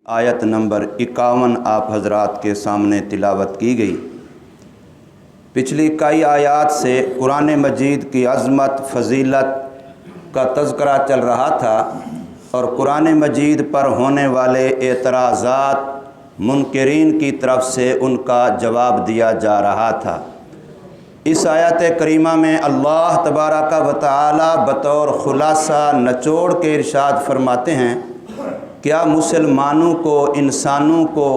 آیت نمبر 51 آپ حضرات کے سامنے تلاوت کی گئی۔ پچھلی کئی آیات سے قرآن مجید کی عظمت فضیلت کا تذکرہ چل رہا تھا اور قرآن مجید پر ہونے والے اعتراضات منکرین کی طرف سے ان کا جواب دیا جا رہا تھا۔ اس آیت کریمہ میں اللہ تبارک و تعالی بطور خلاصہ نچوڑ کے ارشاد فرماتے ہیں، کیا مسلمانوں کو، انسانوں کو،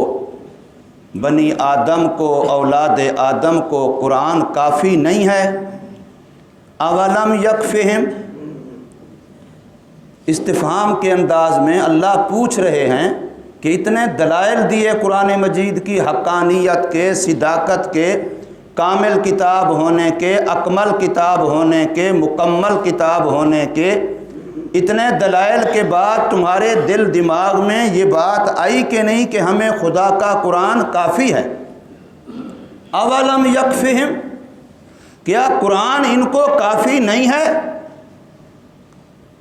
بنی آدم کو، اولاد آدم کو قرآن کافی نہیں ہے؟ اولم یکفہم، استفہام کے انداز میں اللہ پوچھ رہے ہیں کہ اتنے دلائل دیے قرآن مجید کی حقانیت کے، صداقت کے، کامل کتاب ہونے کے، اکمل کتاب ہونے کے، مکمل کتاب ہونے کے، اتنے دلائل کے بعد تمہارے دل دماغ میں یہ بات آئی کہ نہیں کہ ہمیں خدا کا قرآن کافی ہے؟ اولم یکفہم، کیا قرآن ان کو کافی نہیں ہے؟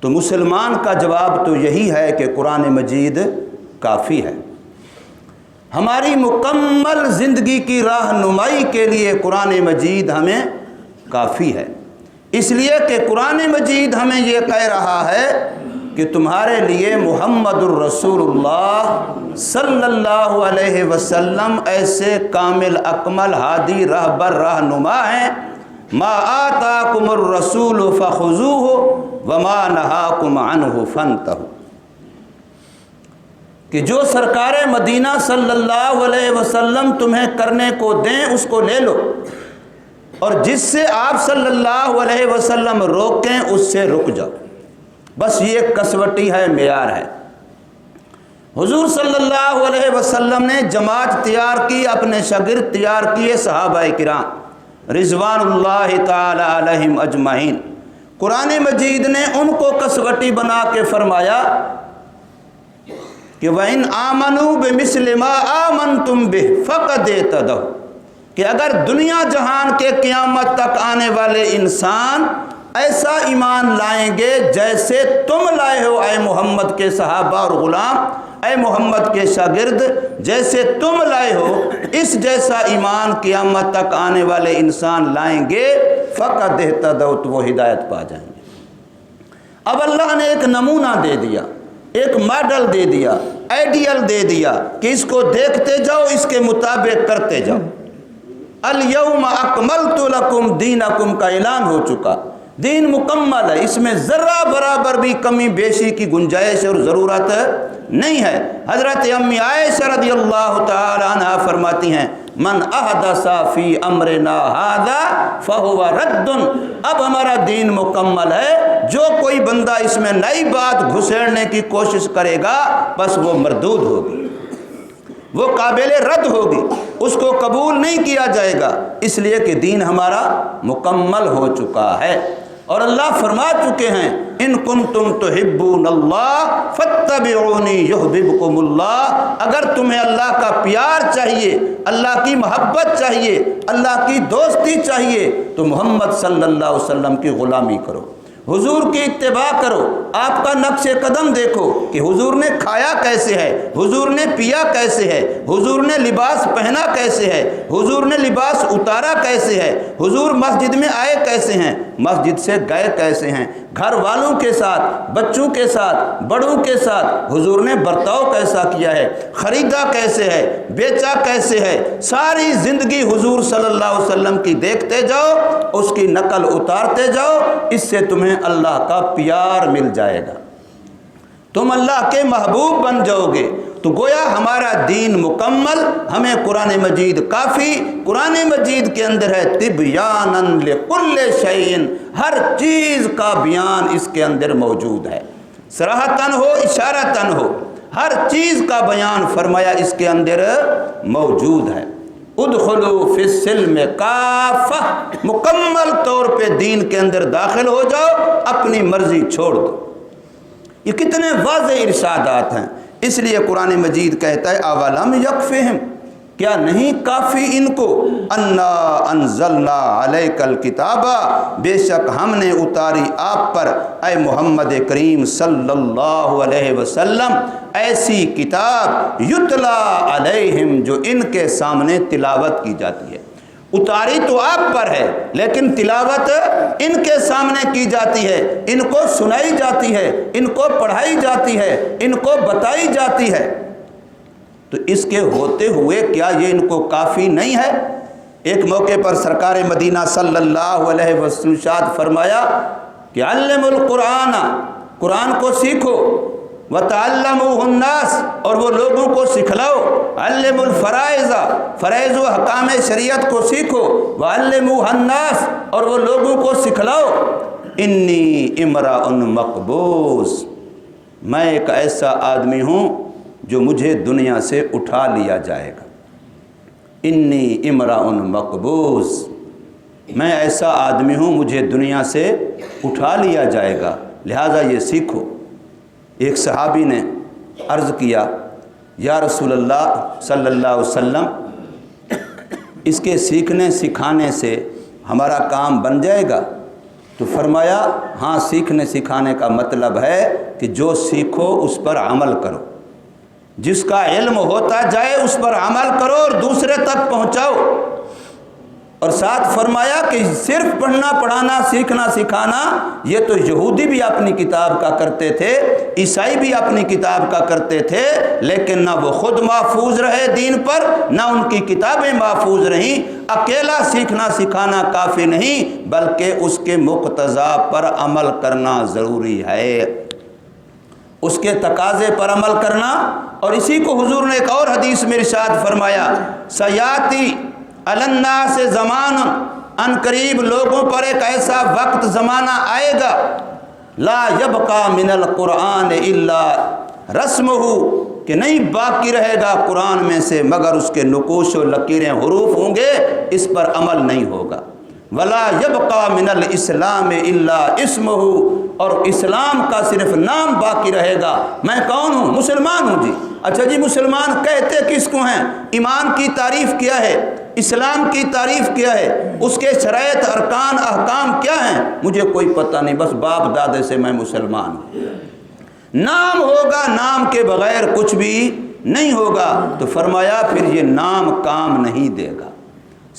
تو مسلمان کا جواب تو یہی ہے کہ قرآن مجید کافی ہے۔ ہماری مکمل زندگی کی رہنمائی کے لیے قرآن مجید ہمیں کافی ہے، اس لیے کہ قرآن مجید ہمیں یہ کہہ رہا ہے کہ تمہارے لیے محمد الرسول اللہ صلی اللہ علیہ وسلم ایسے کامل اکمل ہادی رہبر رہنما ہیں، ما آتاکم الرسول فخذوہ وما نہاکم عنہ فانتہوا، کہ جو سرکار مدینہ صلی اللہ علیہ وسلم تمہیں کرنے کو دیں اس کو لے لو، اور جس سے آپ صلی اللہ علیہ وسلم روکیں اس سے رک جاؤ۔ بس یہ کسوٹی ہے، معیار ہے۔ حضور صلی اللہ علیہ وسلم نے جماعت تیار کی، اپنے شاگرد تیار کیے، صحابہ کرام رضوان اللہ تعالی علیہم اجمعین۔ قرآن مجید نے ان کو کسوٹی بنا کے فرمایا کہ وَإِنْ آمَنُوا بِمِثْلِ مَا آمَنْتُمْ بِهِ فَقَدْ اهْتَدَوْا، کہ اگر دنیا جہان کے قیامت تک آنے والے انسان ایسا ایمان لائیں گے جیسے تم لائے ہو اے محمد کے صحابہ اور غلام، اے محمد کے شاگرد، جیسے تم لائے ہو اس جیسا ایمان قیامت تک آنے والے انسان لائیں گے، فقد اہتدوا، تو وہ ہدایت پا جائیں گے۔ اب اللہ نے ایک نمونہ دے دیا، ایک ماڈل دے دیا، آئیڈیل دے دیا کہ اس کو دیکھتے جاؤ، اس کے مطابق کرتے جاؤ۔ الیوم اکملت لکم دینکم کا اعلان ہو چکا، دین مکمل ہے، اس میں ذرہ برابر بھی کمی بیشی کی گنجائش اور ضرورت نہیں ہے۔ حضرت امی عائشہ رضی اللہ تعالی عنہ فرماتی ہیں، من احدث فی امرنا ھذا فہو رد، اب ہمارا دین مکمل ہے، جو کوئی بندہ اس میں نئی بات گھسیڑنے کی کوشش کرے گا بس وہ مردود ہوگی، وہ قابل رد ہوگی، اس کو قبول نہیں کیا جائے گا، اس لیے کہ دین ہمارا مکمل ہو چکا ہے۔ اور اللہ فرما چکے ہیں، ان کنتم تحبون اللہ فاتبعونی یحببکم اللہ، اگر تمہیں اللہ کا پیار چاہیے، اللہ کی محبت چاہیے، اللہ کی دوستی چاہیے تو محمد صلی اللہ علیہ وسلم کی غلامی کرو، حضور کی اتباع کرو۔ آپ کا نقش قدم دیکھو کہ حضور نے کھایا کیسے ہے، حضور نے پیا کیسے ہے، حضور نے لباس پہنا کیسے ہے، حضور نے لباس اتارا کیسے ہے، حضور مسجد میں آئے کیسے ہیں، مسجد سے گئے کیسے ہیں، گھر والوں کے ساتھ، بچوں کے ساتھ، بڑوں کے ساتھ حضور نے برتاؤ کیسا کیا ہے، خریدا کیسے ہے، بیچا کیسے ہے، ساری زندگی حضور صلی اللہ علیہ وسلم کی دیکھتے جاؤ، اس کی نقل اتارتے جاؤ، اس سے تمہیں اللہ کا پیار مل جائے گا، تم اللہ کے محبوب بن جاؤ گے۔ تو گویا ہمارا دین مکمل، ہمیں قرآن مجید کافی، قرآن مجید کے اندر ہے تبیانا لکل شیء، ہر چیز کا بیان اس کے اندر موجود ہے، صراحتاً ہو اشارتاً ہو، ہر چیز کا بیان فرمایا اس کے اندر موجود ہے۔ ادخلوا فی السلم کافہ، مکمل طور پہ دین کے اندر داخل ہو جاؤ، اپنی مرضی چھوڑ دو۔ یہ کتنے واضح ارشادات ہیں، اس لیے قرآن مجید کہتا ہے اولم یکفہم، کیا نہیں کافی ان کو؟ انا انزلنا علیک الکتاب، بے شک ہم نے اتاری آپ پر اے محمد کریم صلی اللہ علیہ وسلم ایسی کتاب یتلا علیہم جو ان کے سامنے تلاوت کی جاتی ہے۔ اتاری تو آپ پر ہے لیکن تلاوت ان کے سامنے کی جاتی ہے، ان کو سنائی جاتی ہے، ان کو پڑھائی جاتی ہے، ان کو بتائی جاتی ہے۔ تو اس کے ہوتے ہوئے کیا یہ ان کو کافی نہیں ہے؟ ایک موقع پر سرکار مدینہ صلی اللہ علیہ وسلم ارشاد فرمایا کہ علم القرآن، قرآن کو سیکھو، وتعلموہ الناس، اور وہ لوگوں کو سکھلاؤ، علم الفرائض، فرائض و احکام شریعت کو سیکھو، وعلموہ الناس، اور وہ لوگوں کو سکھلاؤ۔ انی امرأ مقبوض، میں ایک ایسا آدمی ہوں جو مجھے دنیا سے اٹھا لیا جائے گا۔ انی امرأ مقبوض، میں ایسا آدمی ہوں مجھے دنیا سے اٹھا لیا جائے گا، لہٰذا یہ سیکھو۔ ایک صحابی نے عرض کیا یا رسول اللہ صلی اللہ علیہ وسلم، اس کے سیکھنے سکھانے سے ہمارا کام بن جائے گا؟ تو فرمایا ہاں، سیکھنے سکھانے کا مطلب ہے کہ جو سیکھو اس پر عمل کرو، جس کا علم ہوتا جائے اس پر عمل کرو اور دوسرے تک پہنچاؤ۔ اور ساتھ فرمایا کہ صرف پڑھنا پڑھانا سیکھنا سکھانا یہ تو یہودی بھی اپنی کتاب کا کرتے تھے، عیسائی بھی اپنی کتاب کا کرتے تھے، لیکن نہ وہ خود محفوظ رہے دین پر، نہ ان کی کتابیں محفوظ رہیں۔ اکیلا سیکھنا سکھانا کافی نہیں بلکہ اس کے مقتضا پر عمل کرنا ضروری ہے، اس کے تقاضے پر عمل کرنا۔ اور اسی کو حضور نے ایک اور حدیث میں ارشاد فرمایا سیاتی علی الناس زمان، ان قریب لوگوں پر ایک ایسا وقت زمانہ آئے گا لا یبقى من القرآن الا رسمہ، کہ نہیں باقی رہے گا قرآن میں سے مگر اس کے نقوش و لکیریں، حروف ہوں گے، اس پر عمل نہیں ہوگا۔ ولا یبقى من الاسلام الا اسمہ، اور اسلام کا صرف نام باقی رہے گا۔ میں کون ہوں؟ مسلمان ہوں جی۔ اچھا جی، مسلمان کہتے کس کو ہیں؟ ایمان کی تعریف کیا ہے؟ اسلام کی تعریف کیا ہے؟ اس کے شرائط ارکان احکام کیا ہیں؟ مجھے کوئی پتہ نہیں، بس باپ دادے سے میں مسلمان ہوں۔ نام ہوگا، نام کے بغیر کچھ بھی نہیں ہوگا۔ تو فرمایا پھر یہ نام کام نہیں دے گا،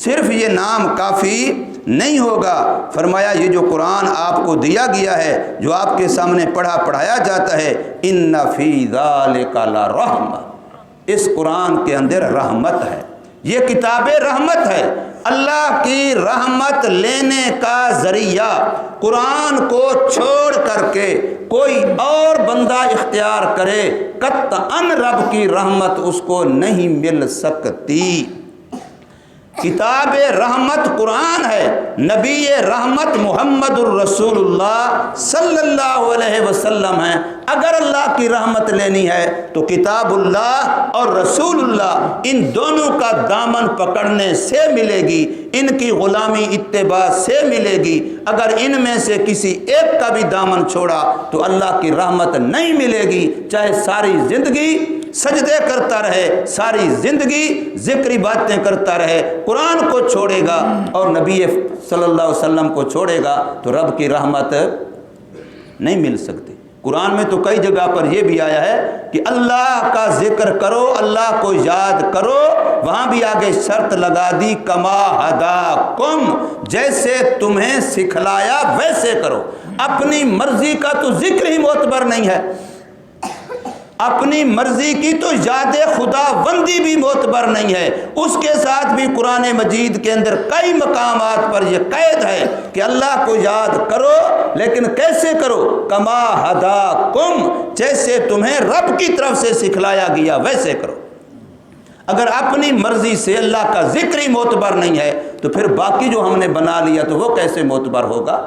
صرف یہ نام کافی نہیں ہوگا۔ فرمایا یہ جو قرآن آپ کو دیا گیا ہے، جو آپ کے سامنے پڑھایا جاتا ہے، ان فی ذالک لرحمہ، اس قرآن کے اندر رحمت ہے، یہ کتاب رحمت ہے۔ اللہ کی رحمت لینے کا ذریعہ قرآن کو چھوڑ کر کے کوئی اور بندہ اختیار کرے، قطعاً رب کی رحمت اس کو نہیں مل سکتی۔ کتاب رحمت قرآن ہے، نبی رحمت محمد الرسول اللہ صلی اللہ علیہ وسلم ہے۔ اگر اللہ کی رحمت لینی ہے تو کتاب اللہ اور رسول اللہ، ان دونوں کا دامن پکڑنے سے ملے گی، ان کی غلامی اتباع سے ملے گی۔ اگر ان میں سے کسی ایک کا بھی دامن چھوڑا تو اللہ کی رحمت نہیں ملے گی، چاہے ساری زندگی سجدے کرتا رہے، ساری زندگی ذکری باتیں کرتا رہے، قرآن کو چھوڑے گا اور نبی صلی اللہ علیہ وسلم کو چھوڑے گا تو رب کی رحمت نہیں مل سکتی۔ قرآن میں تو کئی جگہ پر یہ بھی آیا ہے کہ اللہ کا ذکر کرو، اللہ کو یاد کرو، وہاں بھی آگے شرط لگا دی کما ہداکم، جیسے تمہیں سکھلایا ویسے کرو۔ اپنی مرضی کا تو ذکر ہی معتبر نہیں ہے، اپنی مرضی کی تو یاد خدا بندی بھی معتبر نہیں ہے۔ اس کے ساتھ بھی قرآن مجید کے اندر کئی مقامات پر یہ قید ہے کہ اللہ کو یاد کرو، لیکن کیسے کرو؟ کما ہداکم، جیسے تمہیں رب کی طرف سے سکھلایا گیا ویسے کرو۔ اگر اپنی مرضی سے اللہ کا ذکر ہی معتبر نہیں ہے تو پھر باقی جو ہم نے بنا لیا تو وہ کیسے معتبر ہوگا؟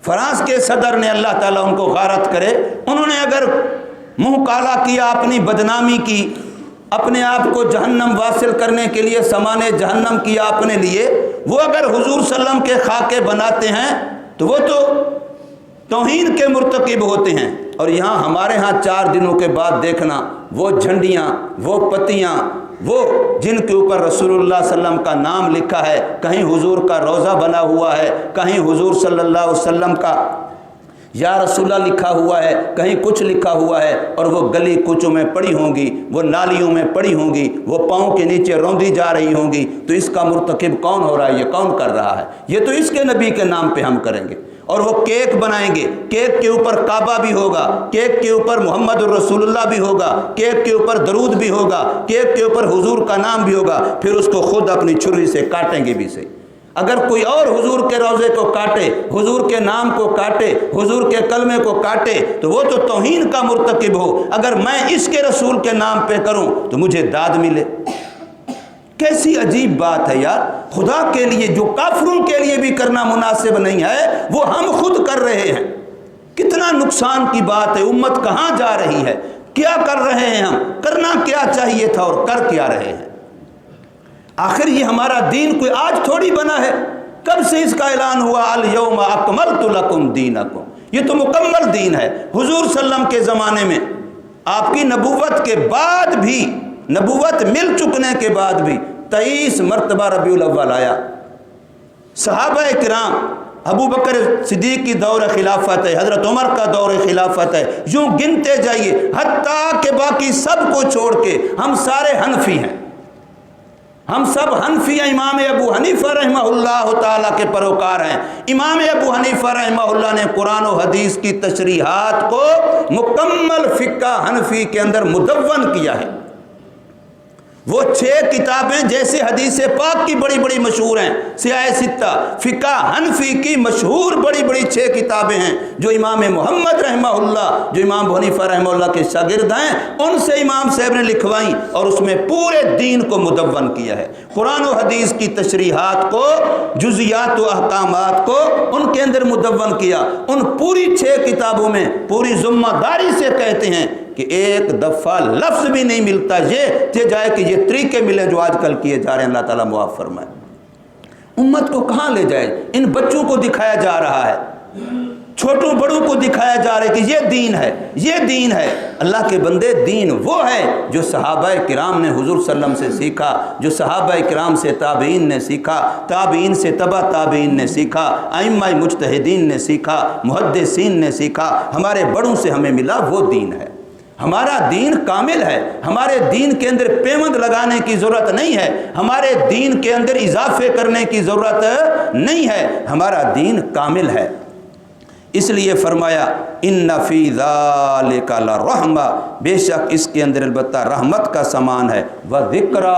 فرانس کے صدر نے، اللہ تعالیٰ ان کو غارت کرے، انہوں نے اگر منہ کالا کیا، اپنی بدنامی کی، اپنے آپ کو جہنم واصل کرنے کے لیے سامان جہنم کیا اپنے لیے، وہ اگر حضور صلی اللہ علیہ وسلم کے خاکے بناتے ہیں تو وہ تو توہین کے مرتکب ہوتے ہیں۔ اور یہاں ہمارے ہاں 4 دنوں کے بعد دیکھنا وہ جھنڈیاں، وہ پتیاں، وہ جن کے اوپر رسول اللہ صلی اللہ علیہ وسلم کا نام لکھا ہے، کہیں حضور کا روضہ بنا ہوا ہے، کہیں حضور صلی اللہ علیہ وسلم کا یا رسول اللہ لکھا ہوا ہے، کہیں کچھ لکھا ہوا ہے، اور وہ گلی کوچوں میں پڑی ہوں گی، وہ نالیوں میں پڑی ہوں گی، وہ پاؤں کے نیچے روندی جا رہی ہوں گی، تو اس کا مرتکب کون ہو رہا ہے؟ یہ کون کر رہا ہے؟ یہ تو اس کے نبی کے نام پہ ہم کریں گے۔ اور وہ کیک بنائیں گے، کیک کے اوپر کعبہ بھی ہوگا، کیک کے اوپر محمد الرسول اللہ بھی ہوگا، کیک کے اوپر درود بھی ہوگا، کیک کے اوپر حضور کا نام بھی ہوگا، پھر اس کو خود اپنی چھری سے کاٹیں گے بھی صحیح۔ اگر کوئی اور حضور کے روضے کو کاٹے، حضور کے نام کو کاٹے، حضور کے کلمے کو کاٹے، تو وہ تو توہین کا مرتکب ہو۔ اگر میں اس کے رسول کے نام پہ کروں تو مجھے داد ملے۔ کیسی عجیب بات ہے یار، خدا کے لیے جو کافروں کے لیے بھی کرنا مناسب نہیں ہے وہ ہم خود کر رہے ہیں۔ کتنا نقصان کی بات ہے، امت کہاں جا رہی ہے، کیا کر رہے ہیں ہم، کرنا کیا چاہیے تھا اور کر کیا رہے ہیں۔ آخر یہ ہمارا دین کوئی آج تھوڑی بنا ہے، کب سے اس کا اعلان ہوا الیوم اکملت لکم دینکم، یہ تو مکمل دین ہے۔ حضور صلی اللہ علیہ وسلم کے زمانے میں، آپ کی نبوت کے بعد بھی، نبوت مل چکنے کے بعد بھی 23 مرتبہ ربیع الاول آیا۔ صحابہ کرام، ابو بکر صدیق کی دور خلافت ہے، حضرت عمر کا دور خلافت ہے، یوں گنتے جائیے، حتیٰ کہ باقی سب کو چھوڑ کے ہم سارے حنفی ہیں، ہم سب حنفی ہیں۔ امام ابو حنیفہ رحمہ اللہ تعالیٰ کے پیروکار ہیں۔ امام ابو حنیفہ رحمہ اللہ نے قرآن و حدیث کی تشریحات کو مکمل فقہ حنفی کے اندر مدون کیا ہے۔ وہ 6 کتابیں جیسے حدیث پاک کی بڑی بڑی مشہور ہیں، سیاہ ستہ، فقہ حنفی کی مشہور بڑی بڑی 6 کتابیں ہیں جو امام محمد رحمہ اللہ، جو امام ابو حنیفہ رحمہ اللہ کے شاگرد ہیں، ان سے امام صاحب نے لکھوائیں اور اس میں پورے دین کو مدون کیا ہے۔ قرآن و حدیث کی تشریحات کو، جزیات و احکامات کو ان کے اندر مدون کیا۔ ان پوری 6 کتابوں میں پوری ذمہ داری سے کہتے ہیں کہ ایک دفعہ لفظ بھی نہیں ملتا یہ جائے کہ یہ طریقے ملیں جو آج کل کیے جا رہے ہیں۔ اللہ تعالیٰ معاف فرمائے۔ امت کو کہاں لے جائے؟ ان بچوں کو دکھایا جا رہا ہے، چھوٹوں بڑوں کو دکھایا جا رہا ہے کہ یہ دین ہے، یہ دین ہے۔ اللہ کے بندے، دین وہ ہے جو صحابہ کرام نے حضور صلی اللہ علیہ وسلم سے سیکھا، جو صحابہ کرام سے تابعین نے سیکھا، تابعین سے تبع تابعین نے سیکھا، ائمہ مجتہدین نے سیکھا، محدثین نے سیکھا، ہمارے بڑوں سے ہمیں ملا، وہ دین ہے۔ ہمارا دین کامل ہے، ہمارے دین کے اندر پیوند لگانے کی ضرورت نہیں ہے، ہمارے دین کے اندر اضافے کرنے کی ضرورت نہیں ہے، ہمارا دین کامل ہے۔ اس لیے فرمایا ان فی ذالک لرحمہ، بے شک اس کے اندر البتہ رحمت کا سامان ہے، وذکریٰ،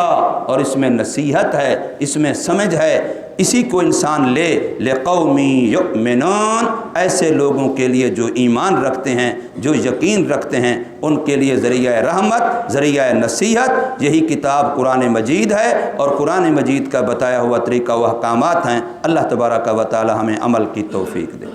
اور اس میں نصیحت ہے، اس میں سمجھ ہے، اسی کو انسان لے، لقوم یؤمنون، ایسے لوگوں کے لیے جو ایمان رکھتے ہیں، جو یقین رکھتے ہیں، ان کے لیے ذریعہ رحمت، ذریعہ نصیحت یہی کتاب قرآن مجید ہے، اور قرآن مجید کا بتایا ہوا طریقہ و احکامات ہیں۔ اللہ تبارک و تعالی ہمیں عمل کی توفیق دے۔